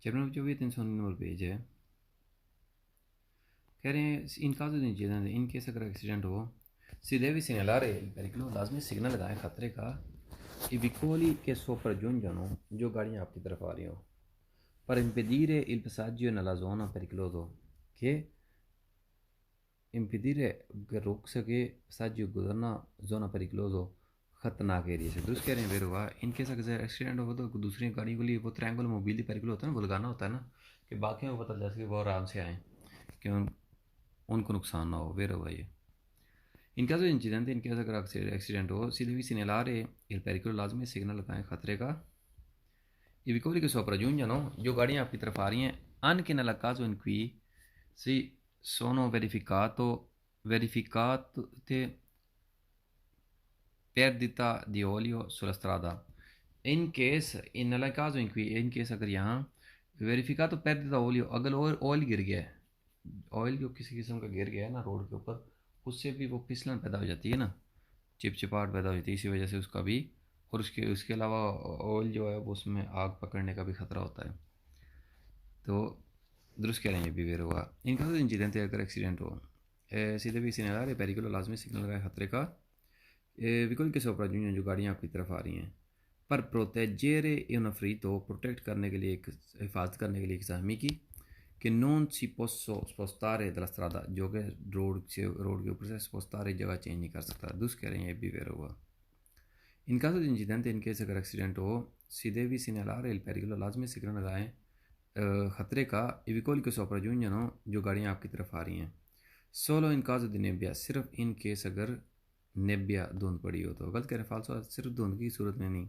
Chapter number 24 number page है। कह रहे हैं इन casos de incidente in case अगर एक्सीडेंट हो si devi segnalare il pericolo लाजमी सिग्नल लगाएं खतरे का i vicoli che sopraggiungono जो गाड़ियाँ आपकी तरफ आ रही हो per impedire il passaggio nella zona pericoloso che impedire कि रोक सके passaggio गुजरना zona pericoloso खतरनाक एरिया से। दुरुस्त कह रहे हैं फिर हुआ इन केस अगर एक्सीडेंट हो तो दूसरी गाड़ी के लिए वो ट्रायंगल मोबिलिटी पेरिकल होता है ना, वो लगाना होता है ना कि बाकियों को पता चल सके वो आराम से आएँ कि उनको नुकसान ना हो। फिर हुआ ये इन caso di incidente in case अगर एक्सीडेंट हो si devi segnalare il pericolo लाजमी सिग्नल लगाएं खतरे का i vicoli che sopraggiungono जो गाड़ियाँ आपकी तरफ आ रही हैं anche nella caso in cui si sono verificate perdita di olio sulla strada in case in nella caso in cui in case अगर यहाँ वेरिफिकाto perdita olio अगर ऑयल गिर गया है, ऑयल जो किसी किस्म का गिर गया है ना रोड के ऊपर, उससे भी वो फिसलन पैदा हो जाती है ना, चिपचिपाहट पैदा हो जाती है इसी वजह से उसका भी। और उसके उसके अलावा ऑयल जो है वो उसमें आग पकड़ने का भी ख़तरा होता है। तो दुरुस्त कह रहे हैं ये भी वेर हुआ इन caso di incidente अगर एक्सीडेंट हो सीधे भी सिग्नल पेरिकुलर लाजमी सिग्नल लगाए खतरे का विकल के सोप्राजूनियर जो गाड़ियाँ आपकी तरफ आ रही हैं पर प्रोटेजेरे उन फ्रीतो प्रोटेक्ट करने के लिए एक हिफाजत करने के लिए एक सहमी की कि non si posso spostare dalla strada जो कि रोड के ऊपर से spostare जगह चेंज नहीं कर सकता। दुरुस्त कह रहे हैं ये भी वेर हुआ इन caso di incidente in case अगर एक्सीडेंट हो si devi segnalare il pericolo लाजमी सिग्नल लगाएं ख़तरे का i vicoli che sopraggiungono जो गाड़ियाँ आपकी तरफ आ रही हैं solo in caso di nebbia सिर्फ इन केस अगर नेबिया धुंध पड़ी हो तो। गलत कह रहे हैं फालसो सिर्फ धुंध की सूरत में नहीं,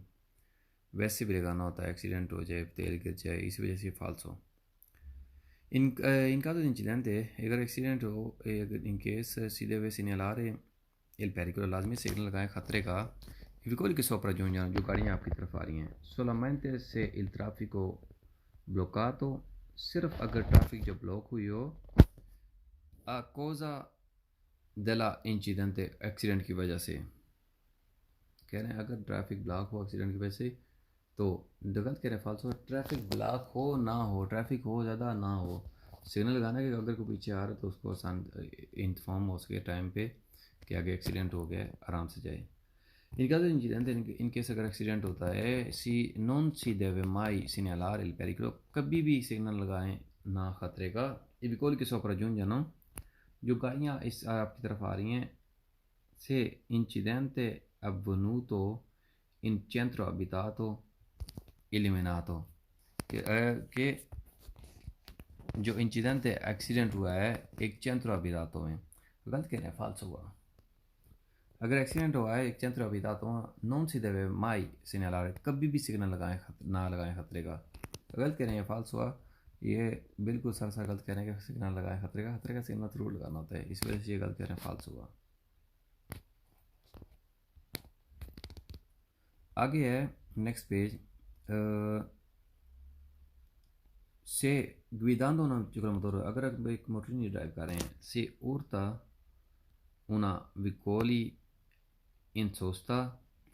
वैसे भी लगाना होता है, एक्सीडेंट हो जाए तेल गिर जाए इसी वजह से फालसो इनका तो इंसिडेंट है अगर एक्सीडेंट हो इन केस सीधे वे segnalare il pericolo लाजमी सिग्नल लगाएं खतरे का vicoli che sopraggiungono जो गाड़ियाँ आपकी तरफ आ रही हैं solamente se il traffico bloccato सिर्फ अगर ट्रैफिक जो ब्लॉक हुई हो a causa della incidente accident की वजह से। कह रहे हैं अगर ट्रैफिक ब्लॉक हो एक्सीडेंट की वजह से तो गलत कह रहे हैं फालसो ट्रैफिक ब्लॉक हो ना हो, ट्रैफिक हो ज़्यादा ना हो, सिग्नल लगाना कि अगर कोई पीछे आ रहा है तो उसको आसान इन्फॉर्म हो सके टाइम पे कि आगे एक्सीडेंट हो गया आराम से जाए। इनका तो इंसिडेंट इन केस अगर एक्सीडेंट होता है सी नॉन सी देवे माई सिग्नलार एल पेरिकुलो कभी भी सिग्नल लगाएं ना खतरे का इबिकोल के सोप्राजून जनो जो गाड़ियाँ इस आपकी तरफ आ रही हैं से incidente avvenuto in centro abitato eliminato कि जो इंसिडेंट एक्सीडेंट हुआ है एक centro abitato में। गलत कह रहे हैं फाल्स हुआ अगर एक्सीडेंट हुआ है एक centro abitato non si deve mai segnalare कभी भी सिग्नल लगाएं ना लगाएं खतरे का। गलत कह रहे हैं फाल्स हुआ, ये बिल्कुल सरसा गलत कह रहे हैं कि सिग्नल लगाएं खतरे का सिग्नल जरूर लगाना होता है, इस वजह से ये गलत कह रहे हैं फाल्स हुआ। आगे है नेक्स्ट पेज से guidando una मोटर अगर एक मोटर नहीं ड्राइव कर रहे हैं से urta una vicoli in sosta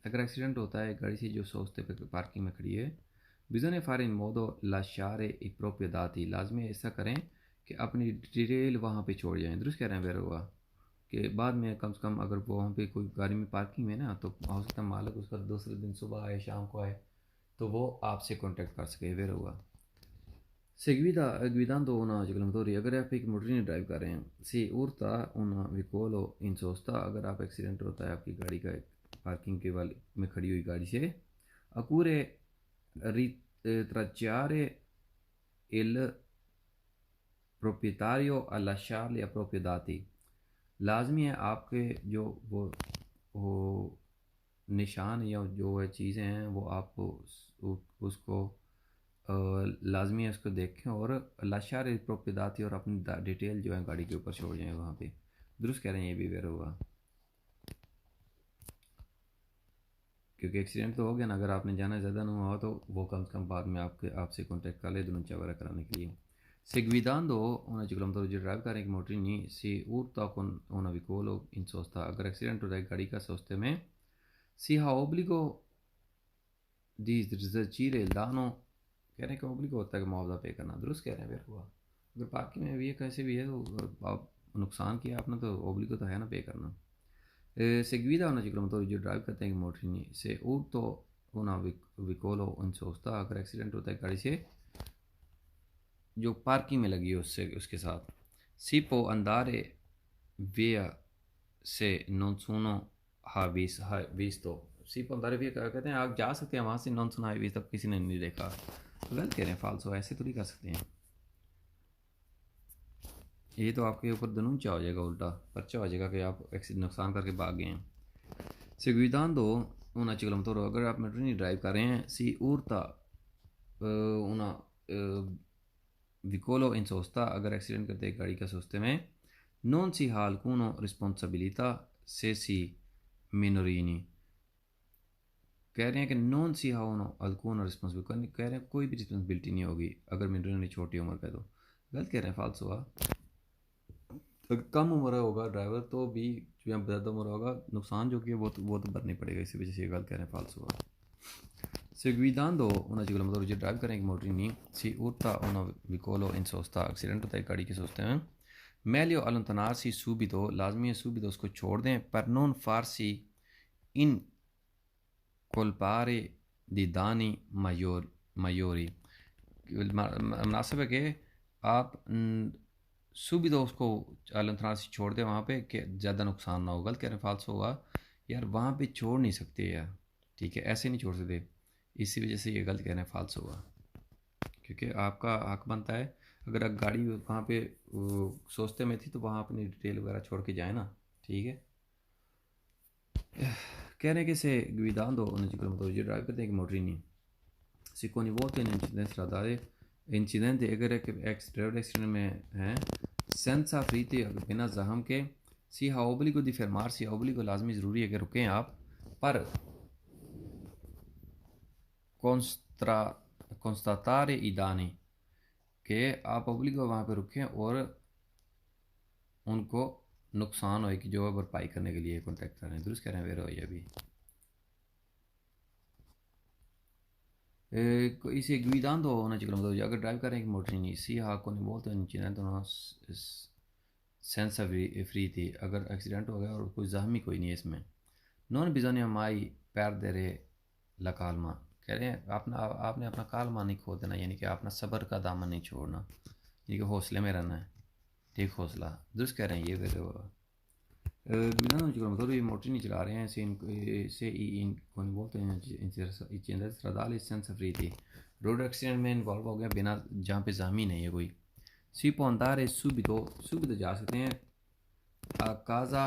अगर एक्सीडेंट होता है गाड़ी से जो सोस्ते पे पार्किंग में खड़ी है bisogna fare in modo lasciare i propri dati लाजमी ऐसा करें कि अपनी डिटेल वहाँ पे छोड़ जाएं। दुरुस्त कह रहे हैं वेर हुआ कि बाद में कम से कम अगर वो वहाँ पे कोई गाड़ी में पार्किंग में ना तो हो सकता है मालिक उसका दूसरे दिन सुबह आए शाम को आए तो वो आपसे कांटेक्ट कर सके। वेर हुआ guidando una ciclomotori अगर आप एक मोटर नहीं ड्राइव कर रहे हैं si urta una vicolo in sosta अगर आप एक्सीडेंट होता है आपकी गाड़ी का पार्किंग के वाले में खड़ी हुई गाड़ी से oppure ritracciare il proprietario a lasciarli a propri dati लाजमी है आपके जो वो निशान या जो है चीज़ें हैं वो आप उसको लाजमी है उसको देखें और लाशार प्रोपिदाती और अपनी डिटेल जो है गाड़ी के ऊपर छोड़ जाएं वहाँ पे। दुरुस्त कह रहे हैं ये भी वेर हुआ क्योंकि एक्सीडेंट तो हो गया ना, अगर आपने जाना ज़्यादा ना हुआ तो वो कम से कम बाद में आपसे कॉन्टेक्ट कर ले denuncia वगैरह कराने के लिए। seguidando una ciclomotor जो ड्राइव करें एक मोटर नहीं si urta con una vicolo in sosta अगर एक्सीडेंट हो जाए गाड़ी का सोस्ते में si ha obbligo di risarcire il danno कह रहे हैं कि ऑब्लिगो होता है कि मुआवजा पे करना, दुरुस्त कह रहे हैं फिर हुआ। अगर पार्किंग में भी है कैसे भी है तो आप नुकसान किया आपने तो ऑब्लिगो तो है ना पे करना। seguida una ciclomotori जो ड्राइव करते हैं कि मोटrini से urto una vicolo in sosta, अगर एक्सीडेंट होता है गाड़ी से जो पार्किंग में लगी है उससे उसके साथ, si può andare via se non sono visto, si può andare via कहते हैं आप जा सकते हैं वहाँ से non sono visto, किसी ने नहीं देखा, तो गलत कह रहे हैं, फाल्सो, ऐसे थोड़ी कर सकते हैं। ये तो आपके ऊपर दनूचा हो जाएगा, उल्टा पर्चा हो जाएगा कि आप नुकसान करके भाग गए हैं। seguitando una ciclomotor, अगर आप मेट्रो नहीं ड्राइव कर रहे हैं, si urta una vicolo in sosta, अगर एक्सीडेंट करते हैं गाड़ी का सोस्ते में, non si ha alcuna responsabilità se si minorini, कह रहे हैं कि नॉन सी हा alcuna responsabilità, कह रहे हैं कोई भी रिस्पॉन्सिबिलिटी नहीं होगी अगर मिनोरिनी छोटी उम्र का, तो गलत कह रहे हैं, फाल्स हुआ। अगर कम उम्र होगा ड्राइवर तो भी जो ज़्यादा उम्र होगा नुकसान जो कि वो तो भरनी पड़ेगा, इसी वजह से ये गलत कह रहे हैं, फाल्स हुआ। seguitando una ciclomotor जो ड्राइव करेंगे मोटरिनी, si urta una vicolo in sosta, accident होता है गाड़ी के सोचते हैं, meglio allontanarsi subito, लाजमी है subito उसको छोड़ दें, per non farsi incolpare di danni maggiori, मुनासिब है कि आप subito उसको allontanarsi छोड़ दें वहाँ पे कि ज़्यादा नुकसान ना हो। गलत कह रहे हैं, फाल्स होगा यार, वहाँ पे छोड़ नहीं सकते यार, ठीक है, ऐसे नहीं छोड़ सकते, इसी वजह से ये गलत कह रहे हैं, फाल्स होगा, क्योंकि आपका हक बनता है अगर आप गाड़ी वहाँ पे सोचते में थी तो वहाँ अपनी डिटेल वगैरह छोड़ के जाए ना, ठीक है। कह रहे हैं कि से guidando una ciclomotor जो ड्राइव करते हैं कि मोटरिनी, si con i voti in incidente stradale, incident अगर एक रोड एक्सीडेंट में हैं, senza feriti, अगर बिना जख्म के, si ha obbligo di fermarsi, obbligo लाजमी ज़रूरी है कि रुकें आप, पर constatare i danni, कि आप obbligo वहाँ पे रुकें और उनको नुकसान हो कि जो भरपाई करने के लिए कॉन्टैक्ट करें, दुरुस्त कह रहे हैं, वेरो हो अभी। इसे guidando una ciclomotor, अगर ड्राइव करें कि मोटरिनी, si ha coinvolto in incidente una senza feriti, अगर एक्सीडेंट हो गया और कोई जख्मी कोई नहीं है इसमें, non bisogna mai perdere la calma, कह रहे हैं आपने अपना कालमा नहीं खो देना, यानी कि अपना सब्र का दामन नहीं छोड़ना, यानी कि हौसले में रहना है, ठीक हौसला, दुरुस्त कह रहे हैं ये वेरो। guidando un ciclomotori motorini चला रहे हैं से coinvolto in incidente stradale senza feriti, road accident में इन्वॉल्व हो गया बिना जहाँ पे जख्मी नहीं है कोई, si può andare subito जा सकते हैं, a casa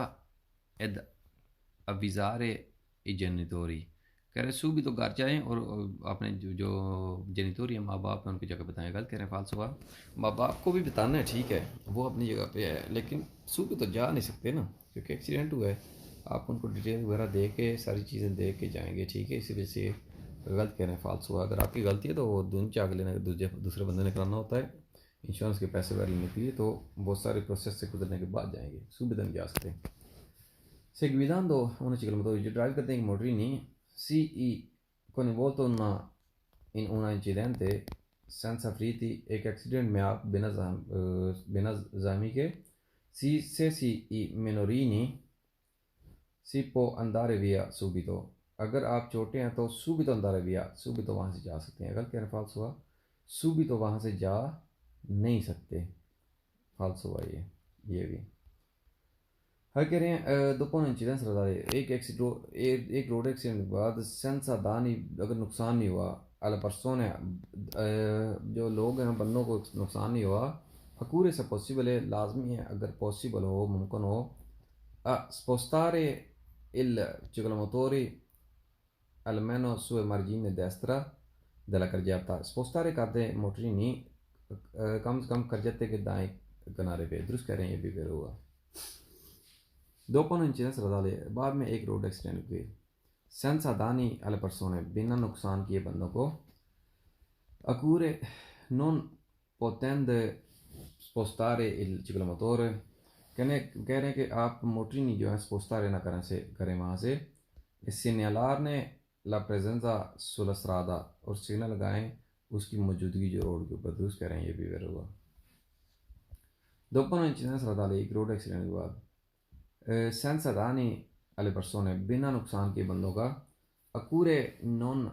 ed avvisare i genitori, कह रहे subito घर जाएँ और अपने जो जेनिटोरी है माँ बाप है उनकी जगह बताएं। गलत कह रहे हैं, फाल्स हुआ। माँ बाप को भी बताना है, ठीक है, वो अपनी जगह पे है, लेकिन subito तो जा नहीं सकते ना, क्योंकि एक्सीडेंट हुआ है, आप उनको डिटेल वगैरह दे के सारी चीज़ें दे के जाएंगे, ठीक है, इसी वजह से गलत कह रहे हैं, फाल्स हुआ। अगर आपकी गलती है तो वो दून चाक लेना दूसरे बंदे ने कराना होता है, इंश्योरेंस के पैसे वगैरह लेने के लिए, तो बहुत सारे प्रोसेस से गुजरने के बाद जाएंगे, subito नहीं जा सकते। seguitando una ciclomotor जो ड्राइव करते हैं मोटरिनी, si coinvolto in un incidente senza feriti, एक एक्सीडेंट में आप बिना जख्मी के, se si i minorini si può andare via subito, अगर आप छोटे हैं तो subito andare via, subito वहाँ से जा सकते हैं। अगर कह रहे फाल्स हुआ, subito वहाँ से जा नहीं सकते, फाल्स हुआ ये भी। हर कह रहे हैं दोपहर इंसिडेंस एक रोड एक्सीडेंट के बाद सेंसा दानी, अगर नुकसान नहीं हुआ, अल परसों है जो लोग हैं बंदों को नुकसान नहीं हुआ, फकूरे से पॉसिबल है, लाजमी है अगर पॉसिबल हो, मुमकिन हो, spostare il ciclomotore almeno sue margine destra della carreggiata, spostare कर दें मोटरिनी कम से कम करजते के दाएं किनारे पे, दुरुस्त कह रहे हैं, ये भी फिर हुआ। दोपहर इंसिडेंस रदाले, बाद में एक रोड एक्सीडेंट हुए, सेंसा दानी अल परसोने, बिना नुकसान किए बंदों को, अकूरे non potendo spostare il ciclomotore, कह रहे हैं कि आप मोटरिनी जो है spostare ना करें वहाँ से, segnalarne la presenza sulla strada, और सिग्नल लगाएं उसकी मौजूदगी जो रोड के ऊपर दुरुस्त करें, ये भी वेर हुआ। Dopo un incidente stradale एक रोड एक्सीडेंट के बाद senza danni alle persone, बिना नुकसान के बंदों का, oppure non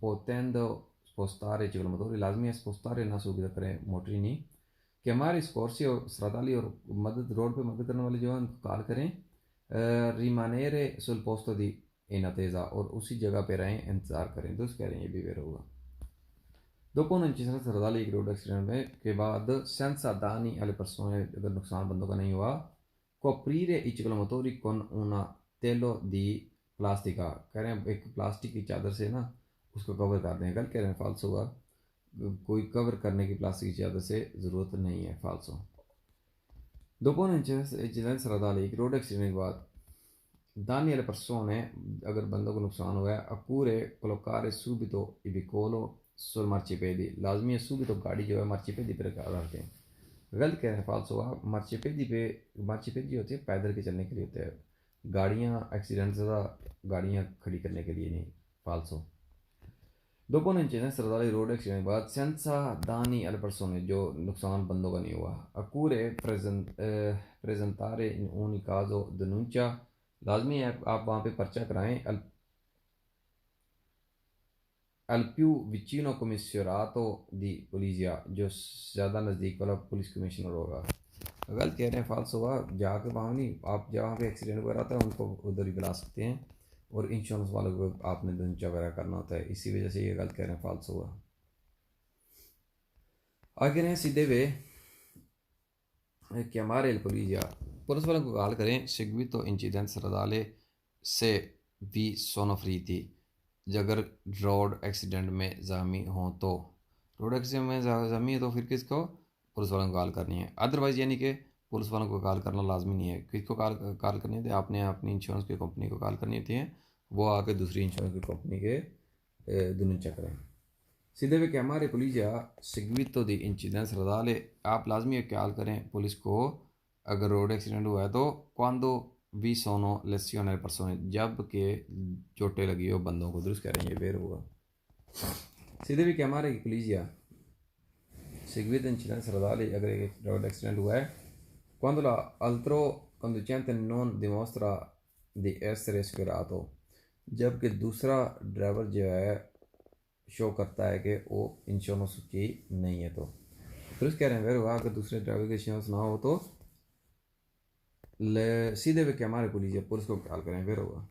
potendo spostare ciclomotori, लाजमी है spostare ना subito करें मोटrini, chiamare scorsi o stradali और मदद रोड पे मदद करने वाले जो हैं उनको कॉल करें, rimanere sul posto di in attesa और उसी जगह पे रहें, इंतज़ार करें। तो उस कह रहे हैं ये भी वेर होगा। Dopo un incidente stradale एक रोड एक्सीडेंट में के बाद senza danni alle persone, अगर नुकसान बंदों का नहीं हुआ, coprire i ciclomotori con una telo di plastica, कह रहे हैं एक प्लास्टिक की चादर से ना उसको कवर कर दें। कल कह रहे हैं फाल्सो हुआ, कोई कवर करने की प्लास्टिक की चादर से ज़रूरत नहीं है, फाल्सो। Dopo un incidente stradale एक रोड एक्सीडेंट के बाद danni alle persone, अगर बंदों को नुकसान हुआ है, oppure collocare subito il veicolo sul marciapiedi, लाजमी है subito गाड़ी जो है marciapiedi पर रखें। गलत कह रहे हैं, फाल्स हुआ। मार्चिपेदी होती है पैदल के चलने के लिए होते हैं, गाड़ियाँ एक्सीडेंट ज़्यादा गाड़ियाँ खड़ी करने के लिए नहीं, फाल्सो। dopo un incidente stradale road accident के बाद senza danni alle persone, जो नुकसान बंदों का नहीं हुआ, oppure presentare in ogni caso denuncia, लाजमी है आप वहाँ पे पर्चा कराएं al più vicino commissariato di polizia, जो ज़्यादा नज़दीक वाला पुलिस कमिश्नर होगा। गलत कह रहे हैं, फाल्स होगा। जाके वहाँ नहीं, आप जहाँ पे एक्सीडेंट वगैरह आता है उनको उधर ही बुला सकते हैं, और इंश्योरेंस वालों को आपने धंचा वगैरह करना होता है, इसी वजह से ये गलत कह रहे हैं, फाल्स होगा। आगे रहें सीधे वे कि हमारे पुलिस पुलिस वालों को कॉल करें, seguito incidente stradale se vi sono feriti, अगर रोड एक्सीडेंट में ज़ख्मी हों तो, रोड एक्सीडेंट में ज़ख्मी है तो फिर किसको, पुलिस वालों को कॉल करनी है। अदरवाइज़ यानी कि पुलिस वालों को कॉल करना लाजमी नहीं है। किसको कॉल करनी होती है, आपने अपनी इंश्योरेंस की कंपनी को कॉल करनी होती है, वो आके दूसरी इंश्योरेंस की कंपनी के denuncia करें। सीधे वे कि हमारे police seguito di incidente stradale, आप लाजमी कॉल करें पुलिस को अगर रोड एक्सीडेंट हुआ है तो, quando vi sono lesioni alle persone, जब के चोटें लगी हो बंदों को, दुरुस्त करें, ये वेर होगा। सीधे भी कि हमारे पुलिस seguito incidente stradale, अगर एक रोड एक्सीडेंट हुआ है, quando l'altro conducente non dimostra di essere sfiorato, जबकि दूसरा ड्राइवर जो है शो करता है कि वो इंश्योरेंस की नहीं है, तो दुरुस्त कह रहे हैं वेर हुआ। अगर दूसरे ड्राइवर के इंश्योरेंस ना हो तो सीधे वे कि हमारे पुलिस को कॉल करें, वेर होगा।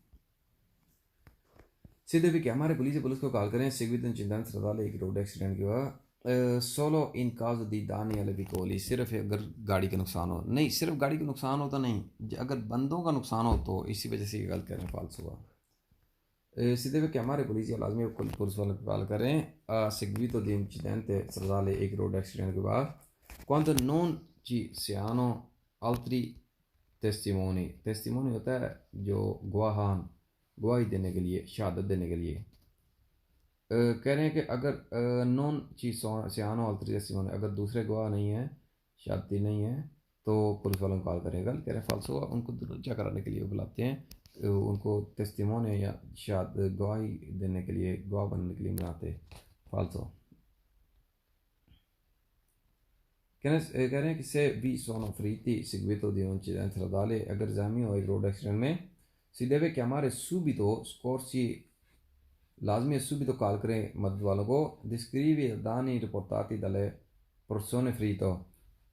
सीधे वे कि हमारे पुलिस को कॉल करें, seguito incidente stradale एक रोड एक्सीडेंट के बाद, solo in caso di danni alle veicoli, सिर्फ अगर गाड़ी का नुकसान हो, नहीं सिर्फ गाड़ी का नुकसान हो तो नहीं, अगर बंदों का नुकसान हो तो, इसी वजह से ये गलत कह रहे हैं, फाल्स हुआ। सीधे वे कि हमारे पुलिस लाजमी पुलिस वाले को कॉल करें, seguito di incidente stradale एक रोड एक्सीडेंट के बाद, quando non ci siano altri testimony होता है जो गवाहान, गवाही देने के लिए, शहादत देने के लिए। कह रहे हैं कि अगर नॉन सियानो अल्तरी टेस्टिमोनी, अगर दूसरे गवाह नहीं है, शहादती नहीं है, तो पुलिस वालों को कॉल करेगा। कह रहे हैं फाल्सो, उनको दुरुजा कराने के लिए बुलाते हैं, उनको टेस्टिमोनी या शहादत गवाही देने के लिए, गवाह बनने के लिए बुलाते, फाल्सो। कह रहे हैं कि से vi sono feriti seguito di un incidente stradale, अगर ज़ख्मी हो एक रोड एक्सीडेंट में, si deve chiamare subito scorsi, लाजमी subito कॉल करें मदद वालों को, descrivi i danni riportati dalle persone ferite,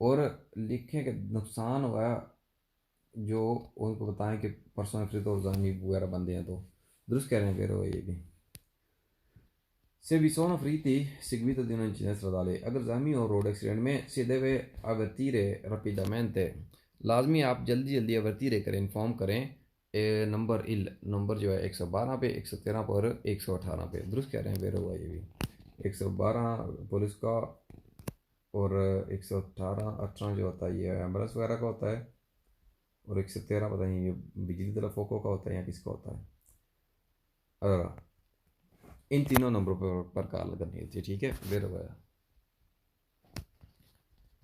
और लिखें कि नुकसान हुआ जो उनको बताएं कि पर्सोने ferite और ज़ख्मी वगैरह बंदे हैं, तो दुरुस्त कह रहे हैं, फिर ये भी। Se vi sono feriti seguito di un incidente stradale, अगर ज़ख्मी हो रोड एक्सीडेंट में, si deve avvertire rapidamente, लाजमी आप जल्दी जल्दी अवर्तीरे करें, इन्फॉर्म करें नंबर जो है 112 पे, 113 पर, 118 पे, दुरुस्त कह रहे हैं, वेर हुआ ये भी। 112 पुलिस का और 118 जो होता है ये एम्बुलेंस वगैरह का होता है, और 113 पता नहीं ये बिजली तलफोकों का होता है या किसका होता है। अगर इन तीनों नंबरों पर कॉल करनी होती है, ठीक है, वेर हुआ।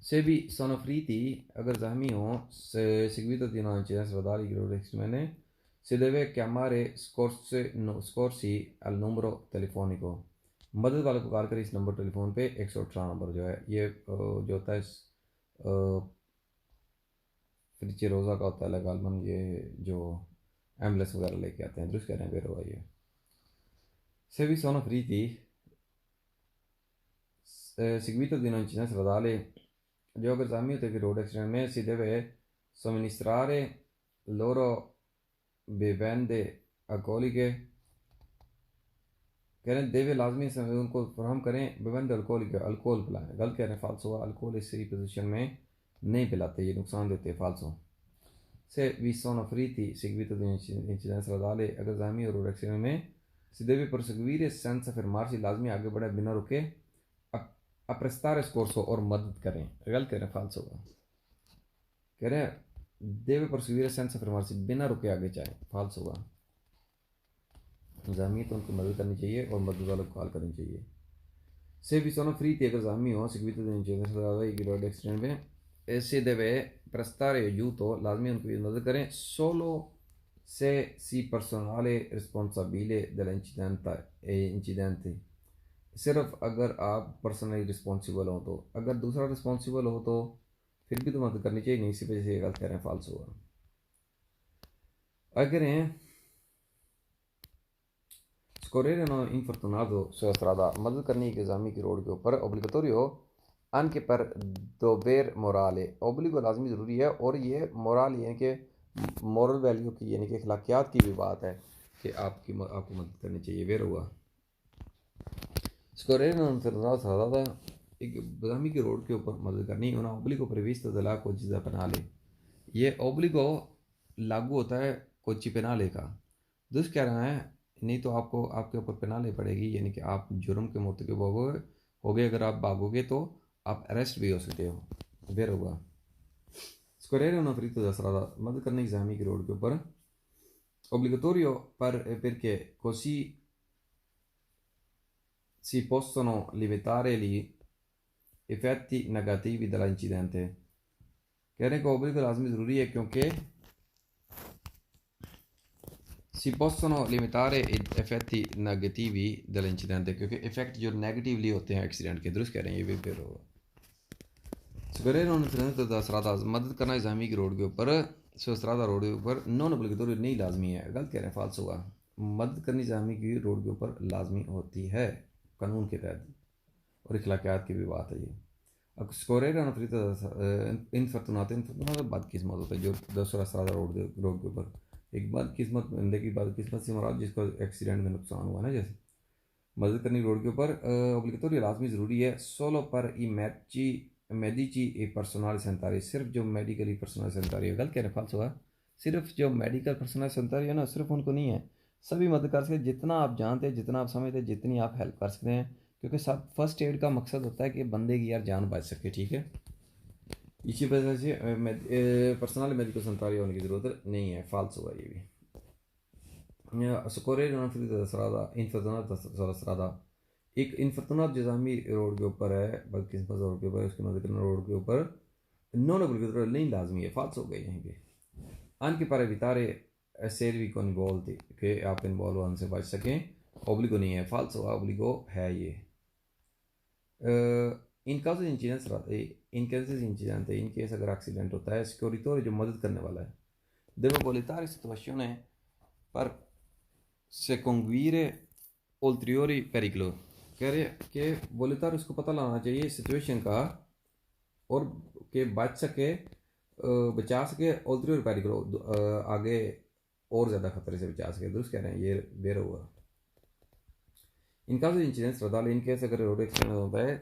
से भी sono feriti, अगर ज़ख्मी हो, seguito di un incidente stradale road accident, si deve chiamare scorsi al numero telefonico, मदद वाले को कॉल करें इस नंबर टेलीफोन पे 118 नंबर जो है ये जो होता है फ्रिज रोज़ा का होता है गालमन ये जो एम्बुलेंस वगैरह लेके आते हैं दुरुस्त कह रहे हैं बेरो ये se vi sono feriti seguito di un incidente stradale gioco esami che road accident में si deve somministrare loro bevande alcoliche कह रहे हैं देवे लाजमी समय उनको फराहम करें बेबंद अल्कोहल के अल्कोहल पिलाएं गलत कह रहे हैं फालसो अल्कोहल इस सही पोजीशन में नहीं पिलाते ये नुकसान देते हैं फालसो se vi sono feriti seguito di un incidente stradale अगर जामी और रोड एक्सीडेंट में si deve proseguire senza fermarsi लाजमी आगे बढ़े बिना रुके apprestare scorso और मदद करें गलत कह रहे हैं फालसो कह रहे हैं deve proseguire senza fermarsi बिना रुके आगे जाए फालसो होगा जामी तो उनको मदद करनी चाहिए और मदद वालों को कॉल करनी चाहिए से भी sono feriti अगर जामी हो seguito di un incidente stradale की रोड एक्सीडेंट में si deve prestare aiuto लाजमी उनकी मदद करें solo se si personale responsabile dell'incidente सिर्फ अगर आप पर्सनली रिस्पॉन्सिबल हो तो अगर दूसरा रिस्पॉन्सिबल हो तो फिर भी तो मदद करनी चाहिए नहीं इसी वजह से ये गलत कह रहे हैं फाल्स होगा अगर scorrere no infortunato sulla strada मदद करने की एग्जामी की रोड के ऊपर obbligatorio anche per dover morale obbligो लाजमी ज़रूरी है और ये मोरल ये कि मॉरल वैल्यू की यानी कि अखलाकियात की भी बात है कि आपको मदद करनी चाहिए वेर हुआ scorrere no infortunato sulla strada एक एग्जामी की रोड के ऊपर मदद करनी उन्हें obbligो previsto dalla cogita penale ये obbligो लागू होता है कोची पेनाले का दुष्ट कह रहा है नहीं तो आपको आपके ऊपर पेनाले पड़ेगी यानी कि आप जुर्म के मुर्तकिब हो गए अगर आप भागोगे तो आप अरेस्ट भी हो सकते हो फिर होगा scorrere una ferita da strada मदद करने की जामी की रोड के ऊपर obbligatorio perché così si possono limitare gli effetti negativi dell'incidente कहने को obbligo लाजमी ज़रूरी है क्योंकि si possono limitare gli effetti negativi dell'incidente क्योंकि इफेक्ट जो नेगेटिवली होते हैं एक्सीडेंट के दुरुस्त कह रहे हैं ये भी फिर होगा scorrere una ferita da strada मदद करना इजामी की रोड के ऊपर सो strada रोड के ऊपर नॉन ओब्लिगेटरी नहीं लाजमी है गलत कह रहे हैं फाल्स होगा मदद करनी इजामी की रोड के ऊपर लाजमी होती है कानून के तहत और इखलाकियात की भी बात है ये अब scorrere una ferita infortunata बदकिस्मत होता है जो दूसरा strada रोड के ऊपर एक बदकिस्मत बंदे की बदकिस्मत से मुराद जिसको एक्सीडेंट में नुकसान हुआ ना जैसे मदद करनी रोड के ऊपर ओब्लिगेटरी लाजमी ज़रूरी है सोलो पर ई मेडिची ए पर्सनल सेंटारी सिर्फ जो मेडिकली पर्सनल सेंटारी है गलत कह रहे फाल्स हुआ सिर्फ जो मेडिकल पर्सनल सेंटारी है ना सिर्फ उनको नहीं है सभी मदद कर सकते जितना आप जानते हैं जितना आप समझते हैं जितनी आप हेल्प कर सकते हैं क्योंकि सब फर्स्ट एड का मकसद होता है कि बंदे की यार जान बच सके ठीक है इसी वजह से पर्सनल मेडिकल सेंटारी होने की ज़रूरत नहीं है फाल्स हुआ ये भी scorrere una ferita da strada infortunata sulla strada एक इन्फर्तुनात जजामी रोड के ऊपर है बदकिस्मत रोड के ऊपर उसकी मदद करना रोड के ऊपर नॉन ओब्लिगेटरी नहीं लाजमी है फाल्स हो गए यहीं पे anche per evitare servi coinvolti che आप इन्वॉल्व होने से बच सकें ओब्लिगो नहीं है फाल्स होगा ओब्लिगो है ये इन caso di incidente in caso di incidente in case अगर एक्सीडेंट होता है सिक्योरिटोरी जो मदद करने वाला है deve valutare situazione per seguire ulteriori pericolo कह रहे कि वॉलेटार उसको पता लगाना चाहिए सिचुएशन का और के बच सके बचा सके ulteriori pericolo आगे और ज़्यादा खतरे से बचा सके दुरुस्त कह रहे हैं ये बेर हुआ in caso di incidente stradale in case अगर रोड एक्सीडेंट होता है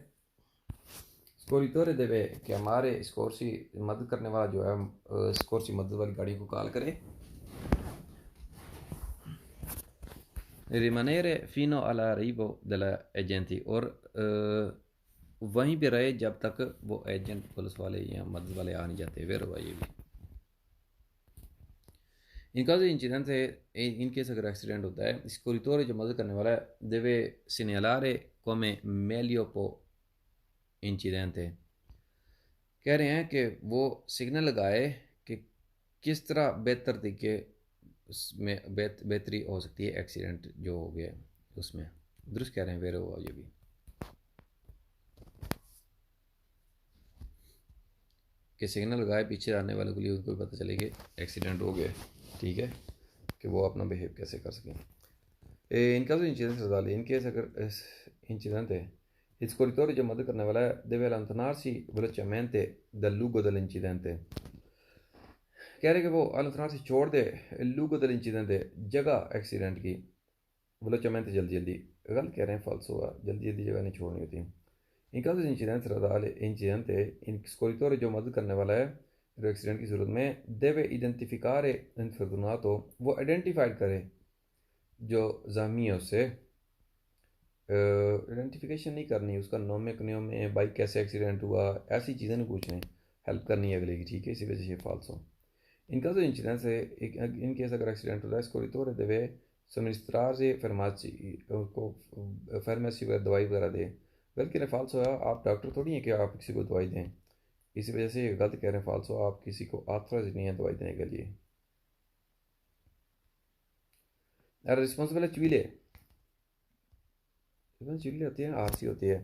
स्कोरिटोरे deve chiamare scorsi मदद करने वाला जो है स्कोर्सी मदद वाली गाड़ी को कॉल करे rimanere fino all'arrivo dell'agenti और वहीं पे रहे जब तक वो एजेंट पुलिस वाले या मदद वाले आ नहीं जाते वेर हुआ ये भी इनका जो इंसिडेंट है इन केस अगर एक्सीडेंट होता है स्कोरिटोरे जो मदद करने वाला है deve segnalare come meglio può incidente कह रहे हैं कि वो सिग्नल लगाए कि किस तरह बेहतर तरीके उसमें बेहतरी हो सकती है एक्सीडेंट जो हो गया उसमें दुरुस्त कह रहे हैं, वेरो हुआ ये भी। कि सिग्नल लगाए पीछे आने वाले के लिए उनको भी पता चले कि एक्सीडेंट हो गया, ठीक है, कि वो अपना बिहेव कैसे कर सकें। in caso di incidenti stradali, in case incidente, il corridore già motore carnevale deve allontanarsi velocemente dal luogo dell'incidente. कह रहे कि वो allontanarsi छोड़ दे luogo dell'incidente, जगह एक्सीडेंट की, velocemente जल्दी जल्दी, गलत कह रहे हैं, falso हुआ, जल्दी जल्दी जगह नहीं छोड़नी होती। In caso di incidente, il corridore जो मदद करने वाला है एक्सीडेंट की सूरत में deve identificare l'infortunato, वो आइडेंटिफाइड करे जो ज़ख्मी है उससे, आइडेंटिफिकेशन नहीं करनी, उसका नोमे कनियों में बाइक कैसे एक्सीडेंट हुआ, ऐसी चीज़ें नहीं पूछनी, हेल्प करनी है अगले की, ठीक है, इसी वजह से ये फाल्सो। इनका जो इंसिडेंस है, इन केस अगर एक्सीडेंट होता है, इसको रितोरे देवे समनिस्त्रार से फार्मेसी को, फार्मेसी वगैरह दवाई वगैरह दे, बल्कि फाल्सो है, आप डॉक्टर थोड़ी हैं कि आप किसी को दवाई दें, इसी वजह से ये गलत कह रहे हैं, फाल्सो, आप किसी को ऑथराइज नहीं है दवाई देने के लिए। रिस्पॉन्सिबल चिविले चिविले होती है, आरसी होती है,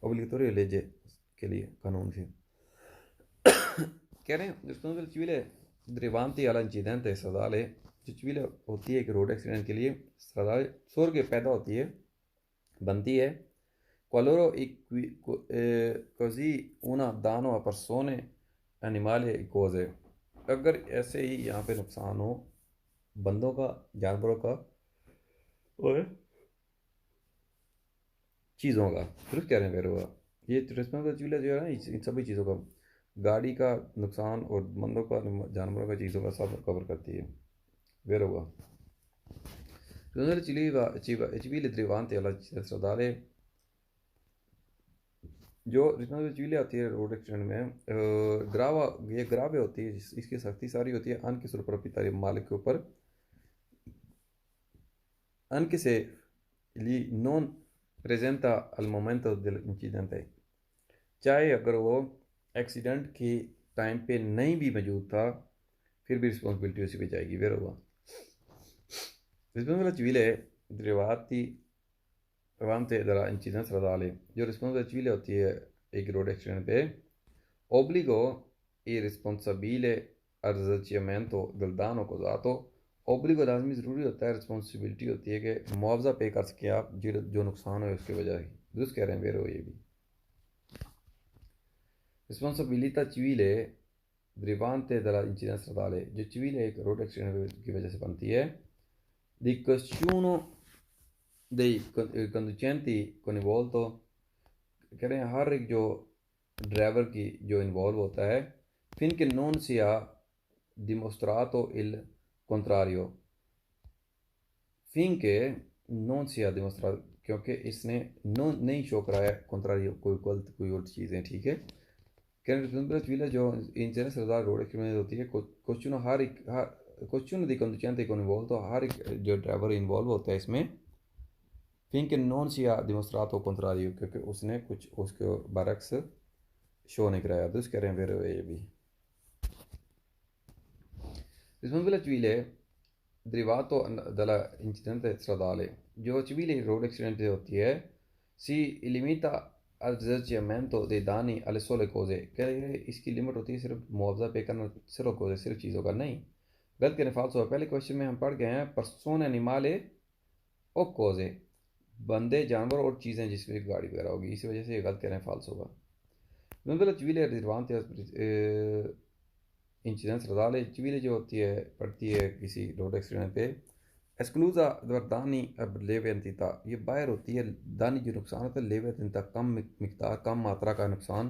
ओब्लिगेटोरी लेजे के लिए कानून से कह रहे हैं। रिस्पॉन्सिबल चिविले derivante all'incidente stradale, जो चिविले होती है कि रोड एक्सीडेंट के लिए stradale sorge पैदा होती है, बनती है, qualora così una danno a persone, animali e cose, अगर ऐसे ही यहाँ पे नुकसान हो बंदों का, जानवरों का और चीज़ों का, दुरुस्त कह रहे हैं वेरो का। ये रिस्पॉन्सिबिलिटी जो है ना, इन सभी चीज़ों का, गाड़ी का नुकसान और बंदों का, जानवरों का, चीज़ों का सब कवर करती है, वेरो का। civile derivante all'incidente stradale, जो रिस्पॉन्सिबिलिटी आती है रोड एक्सीडेंट में, ग्रावा, ये ग्रावे होती है, इसकी सख्ती सारी होती है अन के proprietario मालिक के ऊपर, anche se lì non presenta al momento dell'incidente, चाहे अगर वो एक्सीडेंट के टाइम पे नहीं भी मौजूद था, फिर भी रिस्पॉन्सिबिलिटी उसी पे जाएगी, वेर होगा। Responsibility civile derivati davanti dalla incidenza stradale, जो रिस्पॉन्सिबिलिटी civile होती है एक रोड एक्सीडेंट पे, obbligo il responsabile al risarcimento del danno causato, obbligo लाजमी ज़रूरी होता है, रिस्पॉन्सिबिलिटी होती है कि मुआवजा पे कर सकें आप जो नुकसान हो उसकी वजह से, दुरुस्त कह रहे हैं वेरो ये भी। Responsibility civile derivante dall'incidente stradale, जो civile एक रोड एक्सीडेंट की वजह से बनती है, di ciascuno dei conducenti coinvolto, कह रहे हैं हर एक जो ड्राइवर की जो इन्वॉल्व होता है, finché non sia dimostrato il contrario, finché non sia dimostrato, क्योंकि इसने नहीं शो कराया contrario, कोई गलत कोई और चीज़ें, ठीक है। कहने जो इंसिडेंट सरदार रोड एक्सीडेंट होती है, क्वेश्चन दी conducente coinvolto, हर एक जो ड्राइवर इन्वॉल्व होता है इसमें, finché non sia dimostrato contrario, क्योंकि उसने कुछ उसके बरक्स शो नहीं कराया, तो कह रहे हैं फिर ये भी। Responsibility civile derivato dall'incidente stradale, जो civile रोड एक्सीडेंट होती है, si limita al risarcimento dei danni alle sole cose, कह रहे हैं इसकी लिमिट होती है सिर्फ मुआवजा पे करना, सिर्फ कोसे, सिर्फ चीज़ों का नहीं, गलत कहने फाल्सो है। पहले क्वेश्चन में हम पढ़ गए हैं पर्सोने एनिमाले ओ कोजे, बंदे, जानवर और चीज़ें जिसमें गाड़ी वगैरह होगी, इसी वजह से ये गलत कह रहे हैं, फाल्स होगा। civile rilevante incidence stradale, civile जो होती है पड़ती है किसी रोड एक्सीडेंट पे, esclusa दानी अब लेवे अंतिता, ये बाहर होती है, दानी जो नुकसान होता है, लेवे अंतिता कम मिकदार, कम मात्रा का नुकसान,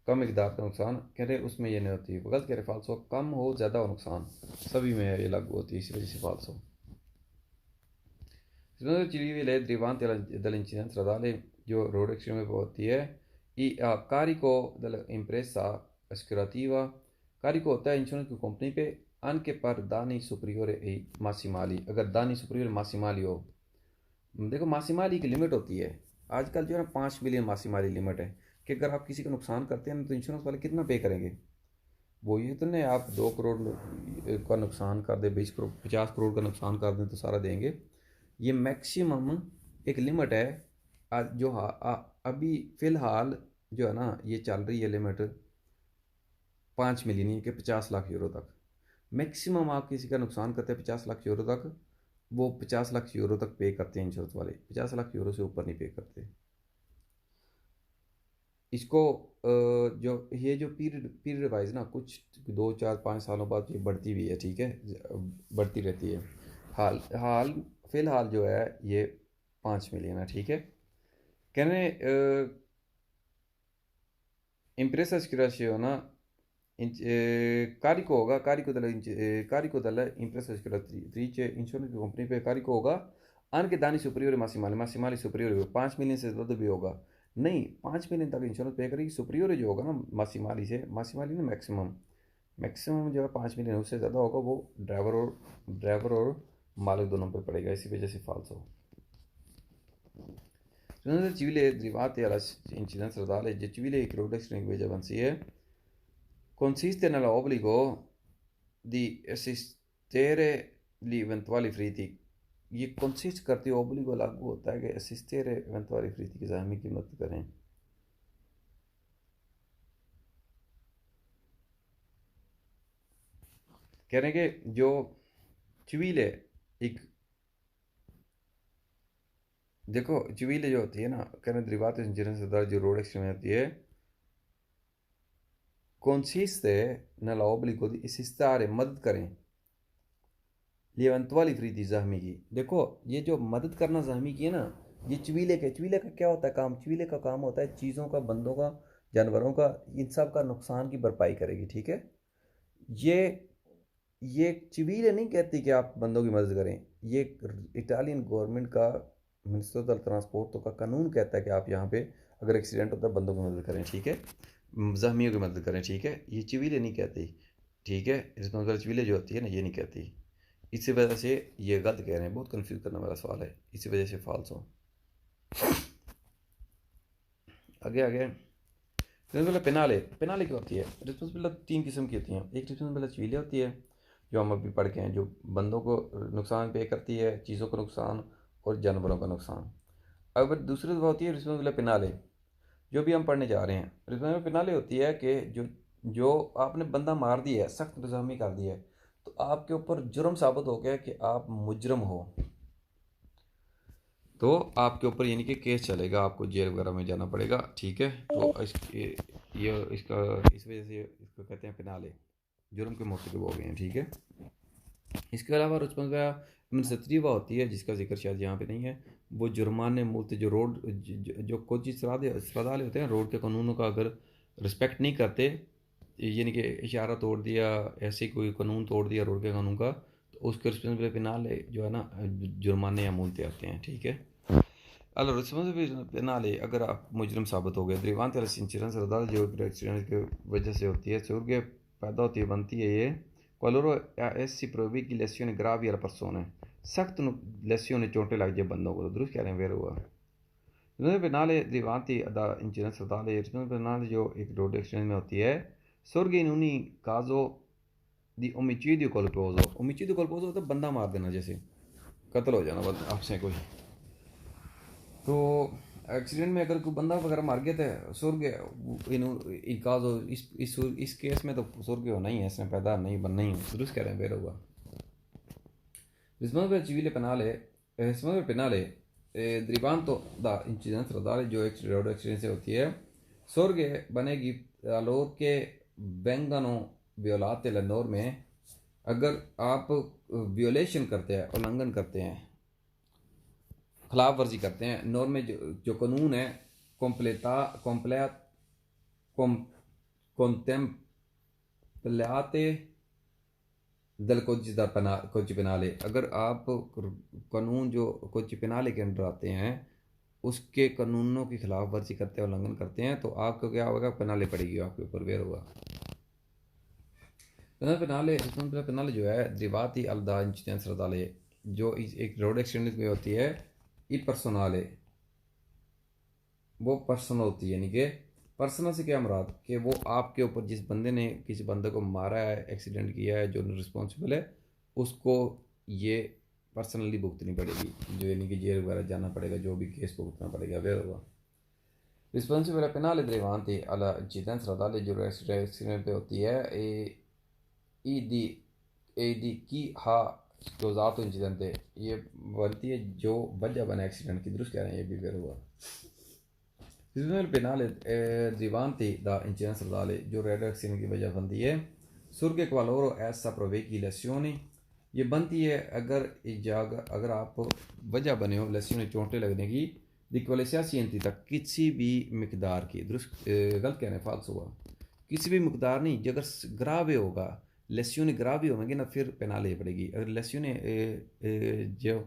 कम मिकदार का नुकसान, कह रहे उसमें ये नहीं होती, गलत कह रहे फाल्सो, कम हो ज़्यादा हो नुकसान सभी में ये लागू होती है, इसी वजह से फाल्सो। civile derivante dall'incidente stradale, जो रोड एक्सीडेंट में होती है, a carico dell'impresa assicurativa, carico होता है इंश्योरेंस की कंपनी पे, anche per danni superiori ai massimali, अगर दानी सुपीरियर मासीमाली हो, देखो मासीमाली की लिमिट होती है आजकल जो है ना, 5 मिलियन मासीमाली लिमिट है, कि अगर आप किसी का नुकसान करते हैं तो इंश्योरेंस वाले कितना पे करेंगे, वो ये तो नहीं आप 2 करोड़ का नुकसान कर दें, 20 करोड़ 50 करोड़ का नुकसान कर दें तो सारा देंगे, ये मैक्सिमम एक लिमिट है जो अभी फ़िलहाल जो है ना ये चल रही है लिमिट 5 मिलियन की 50 लाख यूरो तक। मैक्सिमम आप किसी का नुकसान करते हैं 50 लाख यूरो तक, वो 50 लाख यूरो तक पे करते हैं इंश्योरेंस वाले, 50 लाख यूरो से ऊपर नहीं पे करते इसको। जो ये जो पीरियड पीरियड वाइज ना कुछ 2 4 5 सालों बाद ये बढ़ती भी है, ठीक है, बढ़ती रहती है। हाल हाल फिलहाल जो है ये 5 मिलियन है, ठीक है। कहने impresa assicurazione carico होगा, carico dell'impresa assicuratrice insurance company पे carico होगा anche danni superiori massimali, massimali superiori 5 million से ज़्यादा भी होगा। नहीं, 5 मिलियन तक इंश्योरेंस पे करेगी, सुपरियर जो होगा ना मासीमाली से, मासीमाली ना मैक्सिमम, मैक्सिमम जो है 5 मिलियन उससे ज़्यादा होगा वो ड्राइवर और मालिक दोनों पे पड़ेगा, इसी वजह से फॉल्स हो। Sono civile derivate alla incidenza totale, il civile che protezione in quei avanzie consiste nell'obbligo di assistere gli eventuali feriti। ये कंसिस्ट करती है, ओब्लिगो लागू होता है कि असिस्टेर इवेंटुअली फ्रीती की ज़ाहमी की मदद करें। कह रहे हैं कि जो चिवीले एक देखो चिवीले जो होती है ना, कह रहे दरिवात इंश्योरेंस जो रोड एक्सीडेंट होती है consiste nell'obbligo di assistare मदद करें ये eventuali feriti ज़ख्मी की। देखो ये जो मदद करना ज़ख्मी की है ना, ये चवीले का क्या होता है काम, चवीले का काम होता है चीज़ों का, बंदों का, जानवरों का, इन सब का नुकसान की भरपाई करेगी, ठीक है। ये ये चवीले नहीं कहती कि आप बंदों की मदद करें, ये इटालियन गवर्नमेंट का मिनिस्टर दल ट्रांसपोर्ट का कानून कहता है कि आप यहाँ पे अगर एक्सीडेंट होता है बंदों की मदद करें, ठीक है, जख्मियों की मदद करें, ठीक है। ये चवीले नहीं कहती, ठीक है, रिस्पॉन्सिबल चवीले जो होती है ना ये नहीं कहती। इसी वजह से ये गलत कह रहे हैं, बहुत कंफ्यूज करने वाला सवाल है, इसी वजह से फॉल्स हो। आगे आगे रिस्पॉन्सिबल पेनाले, पेनाले क्या होती है, रिस्पॉन्सिबल 3 किस्म की होती हैं। एक रिस्पॉन्सिबल चवीले होती है जो हम अभी पढ़ के हैं, जो बंदों को नुकसान पे करती है, चीज़ों को नुकसान और जानवरों का नुकसान। अब दूसरी दफ़ा होती है रिस्पॉन्सिबल पेनाले, जो भी हम पढ़ने जा रहे हैं। रिस्पॉन्सिबल पेनाले होती है कि जो जो आपने बंदा मार दिया है, सख्त इंतजामी कर दिया है, तो आपके ऊपर जुर्म साबित हो गया कि आप मुजरम हो, तो आपके ऊपर यानी कि केस चलेगा, आपको जेल वगैरह में जाना पड़ेगा, ठीक है। तो ये इसका इस वजह से इसको कहते हैं पेनाले, जुर्म के मौके हो गए हैं, ठीक है। इसके अलावा रुस्पंसतरीवा होती है जिसका जिक्र शायद यहाँ पे नहीं है, वो जुर्माने मुल्त जो रोड जो कुछ सरादाले होते हैं रोड के कानूनों का अगर रिस्पेक्ट नहीं करते, यानी कि इशारा तोड़ दिया, ऐसे कोई कानून तोड़ दिया रोड के कानून का, तो उसके रिस्पॉन्सिबल पेनाले जो है ना जुर्माने या मुल्ते आते हैं, ठीक है। Allora, रिस्पॉन्सिबल पेनाले अगर आप मुजरम साबित हो गए, दरिवान इंश्योरेंस रदाल जो एक्सीडेंट की वजह से होती है, चोर पैदा होती है, बनती है ये qualora essi provochi lesioni gravi alla persona, सख्त lesioni चोटें लग जाए बंदों को, तो दुरुस्त कह रहे हैं वेर हुआ। रिस्पॉन्सिबल पेनाले दरिवाती अदा इंश्योरेंस रदाल, रिस्पॉन्सिबल पेनाले जो एक रोड एक्सीडेंट में होती है, sorge in ogni caso di omicidio colposo, omicidio colposo होता है बंदा मार देना, जैसे कत्ल हो जाना आपसे कोई, तो एक्सीडेंट में अगर कोई बंदा वगैरह मार गया था स्वर्ग इनकाज हो, इस केस में तो स्वर्ग होना ही है, इसमें पैदा नहीं बनना ही है, दुरुस्त कह रहे हैं बेर होगा। रिस्पॉन्सिबल civile penale, रिस्पॉन्सिबल पेनाले derivanto da incidenza stradale जो रोड एक्सीडेंट से होती है, स्वर्ग बनेगी लोग के vengano violate le norme, अगर आप वियोलेशन करते हैं, उल्लंघन करते हैं, खिलाफ वर्जी करते हैं नॉर्म में, जो कानून है कॉम्प्लेटा कॉम्प्लेट कॉन्टेम्पलाते दल कोच पेनाले, अगर आप कानून जो कोच पेनाले के अंडर आते हैं उसके कानूनों की खिलाफ वर्जी करते हैं, उल्लंघन करते हैं, तो आपको क्या होगा, पेनाले पड़ेगी आपके ऊपर, वेर होगा। पेनाले जो है दिवाती अलदा इंचिडेंस रदाले जो एक रोड एक्सीडेंट में होती है, ई पर्सनल वो पर्सनल होती है, यानी कि पर्सनल से क्या मुराद कि वो आपके ऊपर जिस बंदे ने किसी बंदे को मारा है, एक्सीडेंट किया है, जो रिस्पॉन्सिबल है, उसको ये पर्सनली भुगतनी पड़ेगी, जो यानी कि जेल वगैरह जाना पड़ेगा, जो भी केस भुगतना पड़ेगा वह होगा। Responsibile penale derivante alla incidenza stradale giurisdizione होती है e di chi ha causato incidente, ये बनती है जो वजह बना एक्सीडेंट की, दुरुस्त कह रहे हैं, ये भी वेर हुआ। Responsibile penale derivante da incidenza stradale जो रेड एक्सीडेंट की वजह बनती है surge qualora essa provochi lesioni, ये बनती है अगर आप वजह बने हो लस्सियों चोटें लगने की, di qualsiasi entità किसी भी मिकदार की, दुरुस्त गलत कहने फाल्स हुआ, किसी भी मिकदार नहीं, अगर ग्रावे होगा लेसियों ग्रावी होंगे ना फिर पेनाल्टी पड़ेगी। अगर लेसियों जो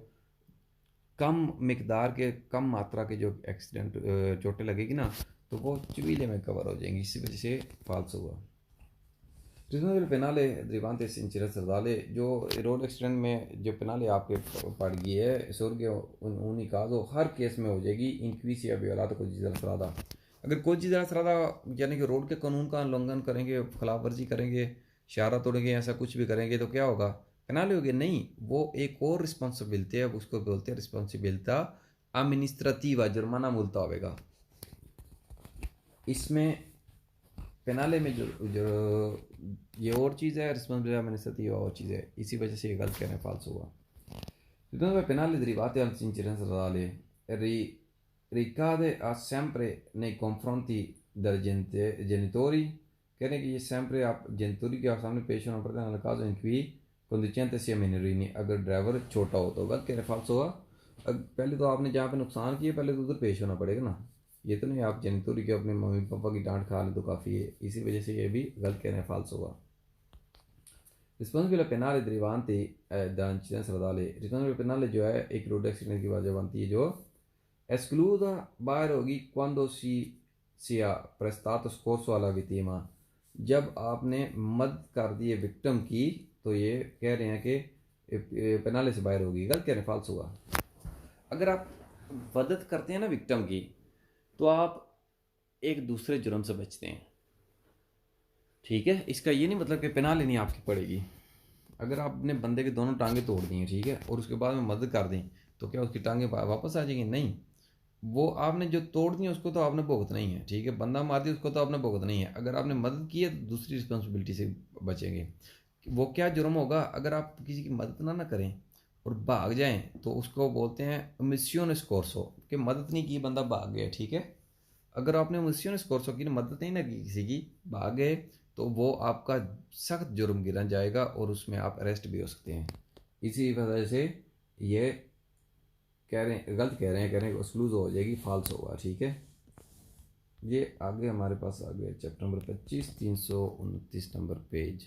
कम मिकदार के कम मात्रा के जो एक्सीडेंट चोटें लगेगी ना तो वो चुवीले में कवर हो जाएंगी, इसी वजह से फाल्स हुआ। रिजनेबल पेनाले derivante incidente stradale, जो रोड एक्सीडेंट में जो पेनाले आपके पड़ गई है सुर्गे उन्हीं काजो हर केस में हो जाएगी इंक्वीस या वियोला तो कोई ज़रा सरादा, अगर कोई ज़रा सरादा यानी कि रोड के कानून का उल्लंघन करेंगे, खिलाफ वर्जी करेंगे, इशारा तोड़ेंगे, ऐसा कुछ भी करेंगे तो क्या होगा, पेनाल्टी होगी। नहीं, वो एक और रिस्पॉन्सिबिलिटी है, उसको बोलते हैं रिस्पॉन्सिबिलिटा अमिनिस्ट्रेटिवा, जुर्माना मुल्ता होगा। इसमें पेनाले में जो ये और चीज़ है, रिस्पॉन्सिबिलिटी अमिनिस्ट्रेटिवा और चीज़ है, इसी वजह से ये गलत कहने फाल्स हुआ। Penale derivate dall'incidenza stradale ricade sempre nei confronti dei genitori, कह रहे हैं कि ये sempre आप जेनिटोरी के सामने पेश होना पड़ता है nel caso in cui conducente sia minorini, अगर ड्राइवर छोटा हो तो गलत कहने फाल्स होगा। पहले तो आपने जहाँ पे नुकसान किया पहले तो उधर पेश होना पड़ेगा ना, ये तो नहीं आप जेनिटोरी के अपने मम्मी पापा की डांट खा ले तो काफ़ी है, इसी वजह से ये भी गलत कहने फाल्स होगा। रिस्पॉन्सिबल पेनाले derivante da incidenza stradale, responsible पेनाले जो है एक रोड एक्सीडेंट की वजह बनती है जो escluda बाहर होगी quando sia prestato soccorso alla vittima, जब आपने मदद कर दी है विक्टिम की तो ये कह रहे हैं कि पेनाले से बाहर होगी, गलत कहने फाल्स हुआ। अगर आप मदद करते हैं ना विक्टिम की तो आप एक दूसरे जुर्म से बचते हैं, ठीक है। इसका ये नहीं मतलब कि पेनाल्टी नहीं आपकी पड़ेगी। अगर आपने बंदे के दोनों टांगे तोड़ दी हैं, ठीक है, और उसके बाद में मदद कर दें तो क्या उसकी टांगे वापस आ जाएंगी? नहीं, वो आपने जो तोड़ दी उसको तो आपने भुगतना ही है, ठीक है। बंदा मार दिया उसको तो आपने भुगतना ही है। अगर आपने मदद की है तो दूसरी रिस्पॉन्सिबिलिटी से बचेंगे। वो क्या जुर्म होगा, अगर आप किसी की मदद ना करें और भाग जाएं तो उसको बोलते हैं मिसियोन स्कोर्सो, कि मदद नहीं की बंदा भाग गया, ठीक है। अगर आपने मिसियोन स्कोर्सो की मदद नहीं ना की किसी की, भाग गए, तो वो आपका सख्त जुर्म गिना जाएगा और उसमें आप अरेस्ट भी हो सकते हैं। इसी वजह से ये गलत कह रहे हैं एक्सक्लूज हो जाएगी, फाल्स होगा, ठीक है। ये आगे हमारे पास आ गया चैप्टर नंबर 25, 329 नंबर पेज।